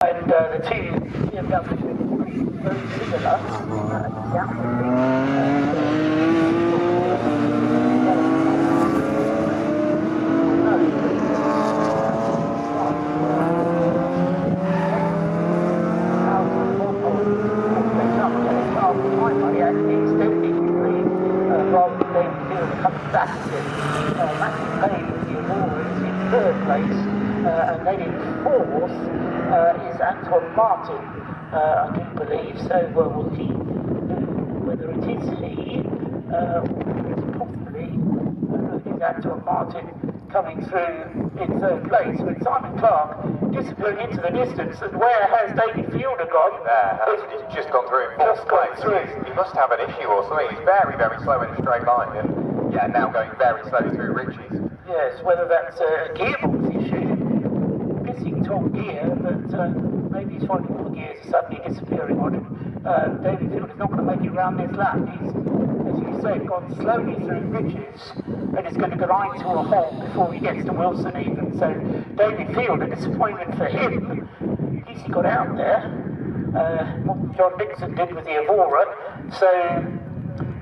And the two BMWs very similar. Matthew Payne with the Aurora is in third place, and then in fourth is Anton Martin, I do believe. So we'll see whether it is he, or it's possibly it is Anton Martin coming through in third place, with Simon Clark disappearing into the distance. And where has David Fielder gone? He's just gone through in fourth place. He must have an issue or something. He's very, very slow in a straight line, and yeah, now going very slowly through Ritchie's. Yes, whether that's a gearbox issue, missing top gear, but maybe he's finding all the gears are suddenly disappearing on him. David Fielder's not going to make it round this lap. He's, as you said, gone slowly through Ritchie's, and is going to grind to a halt before he gets to Wilson even. So David Fielder, disappointment for him. At least he got out there. What John Dixon did with the Aurora. So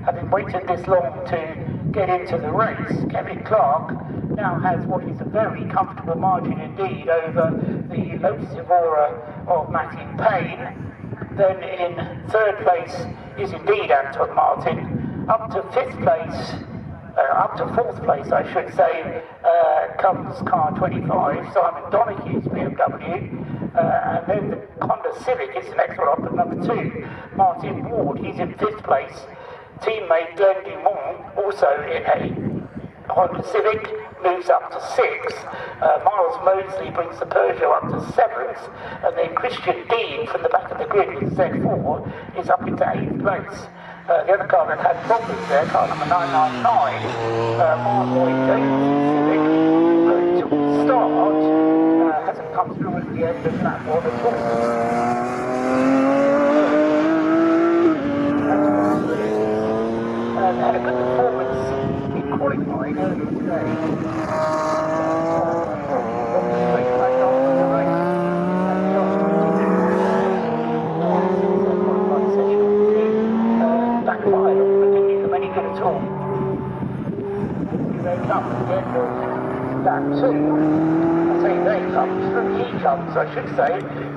having waited this long to get into the race, Kevin Clark now has what is a very comfortable margin indeed over the Lotus Aurora of Matthew Payne. Then in third place is indeed Anton Martin. Up to fifth place, up to fourth place I should say, comes car 25, Simon Donohue's BMW. And then the Honda Civic is the next one up at number 2, Martin Ward, he's in fifth place. Teammate Glenn Dumont, also in a Honda Civic, moves up to 6th. Miles Mosley brings the Peugeot up to 7th. And then Christian Dean from the back of the grid with Z4 is up into 8th place. The other car that had problems there, car number 999, Mark Lloyd James' Civic, going to start, hasn't come through at the end of that one at all. Had a good performance in qualifying earlier today. Backfired on them, didn't do them any good at all. Here they come at the end of lap 2. I say they come, through he comes, I should say.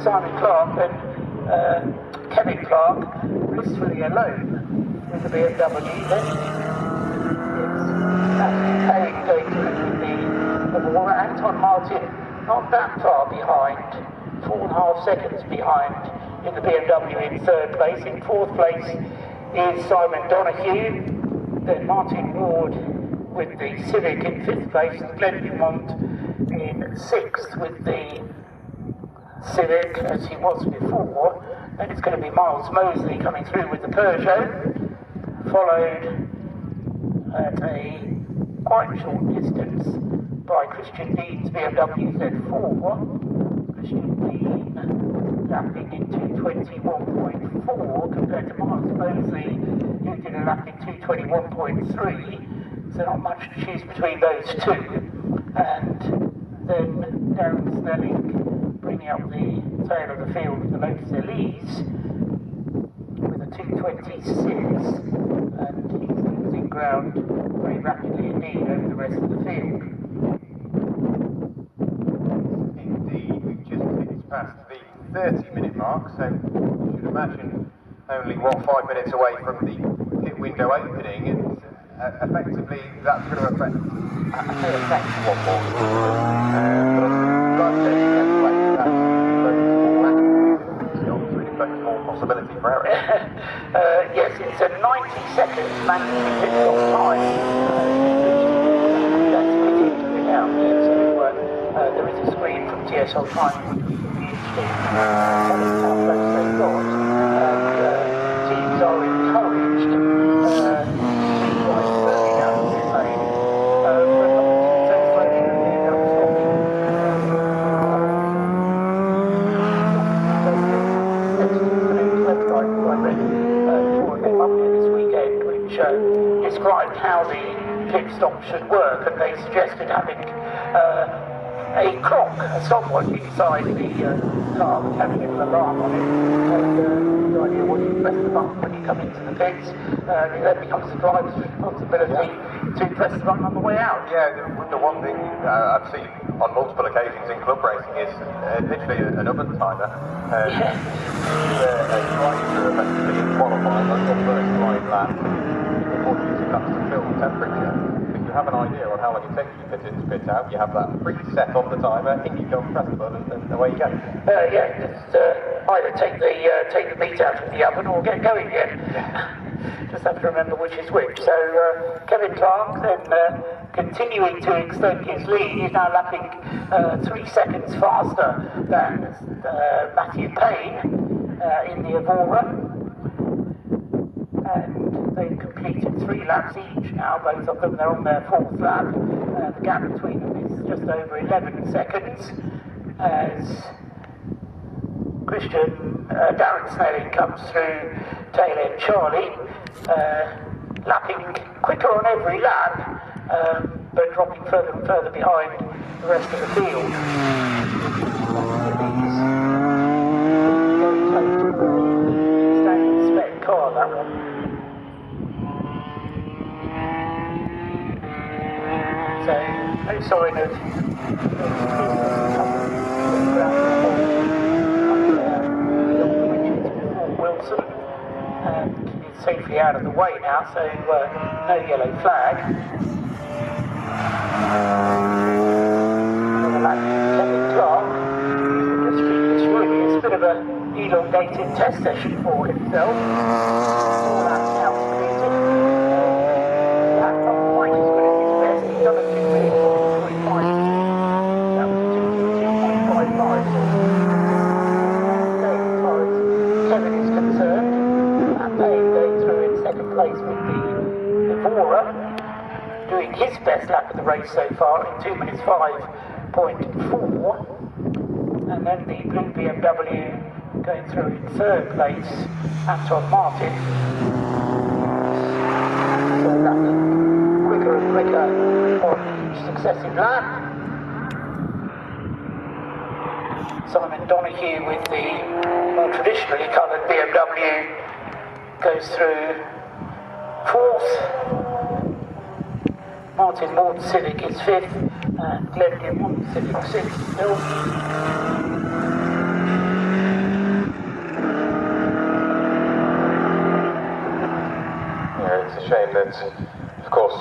Simon Clark and Kevin Clark blissfully alone with the BMW. Then it's Matthew Payne going through with the Aurora. Anton Martin not that far behind, 4.5 seconds behind in the BMW in third place. In fourth place is Simon Donohue, then Martin Ward with the Civic in fifth place, and Glenn Dumont in sixth with the Civic as he was before. Then it's going to be Miles Mosley coming through with the Peugeot, followed at a quite short distance by Christian Dean's BMW Z4. Christian Dean lapping in 221.4 compared to Miles Mosley, who did a lap in 221.3. So not much to choose between those two. And then Darren Snelling bringing up the tail of the field with the Lotus Elise with a 226, and he's losing ground very rapidly indeed over the rest of the field. Indeed, we've just ticked past the 30-minute mark, so you should imagine only 5 minutes away from the pit window opening, and effectively that's going to affect one more. But possibility for Eric. Yes, it's a 90-second mandatory pit stop time. That's pretty good out there, so there is a screen from TSL time which will be interesting. How close they've got, and teams are encouraged to ride early down the pit lane. But not so slowly that they end up stopping. Described how the pit stop should work, and they suggested having a clock, a stopwatch inside the car, which had a little alarm on it. And the idea was you press the button when you come into the pits, and it then becomes the driver's responsibility to press the button on the way out. Yeah, the one thing I've seen on multiple occasions in club racing is literally an oven timer. A driver effectively qualifying on your first line lap before you cut to fill temperature. If you have an idea on how long it takes you to pit in to pit out, you have that preset on the timer, in you go, press the button, and away you go. Just either take the meat out of the oven or get going again. Just have to remember which is which. So Kevin Clark then continuing to extend his lead. He's now lapping 3 seconds faster than Matthew Payne in the Evora. And they've completed 3 laps each now, both of them. They're on their 4th lap. The gap between them is just over 11 seconds as Darren Snelling comes through tail end Charlie, lapping quicker on every lap, but dropping further and further behind the rest of the field. Very close to the standing spec car, that one. So, no sign of Wilson, and is safely out of the way now, so no yellow flag. Kevin Clark, this really is a bit of an elongated test session for himself. That's now completed. That's not quite as good as his best. He's done a 2 minutes 45. That was a 2:55. Kevin is concerned, and Payne going through in second place with the Evora, doing his best lap of the race so far in 2 minutes 5.4, and then the blue BMW going through in third place, Anton Martin. So lapping quicker and quicker on each successive lap. Simon Donahue with the more traditionally coloured BMW goes through 4th. Martin Morton Civic is 5th, and Glenn Morton Civic 6th still. Yeah, it's a shame that, of course,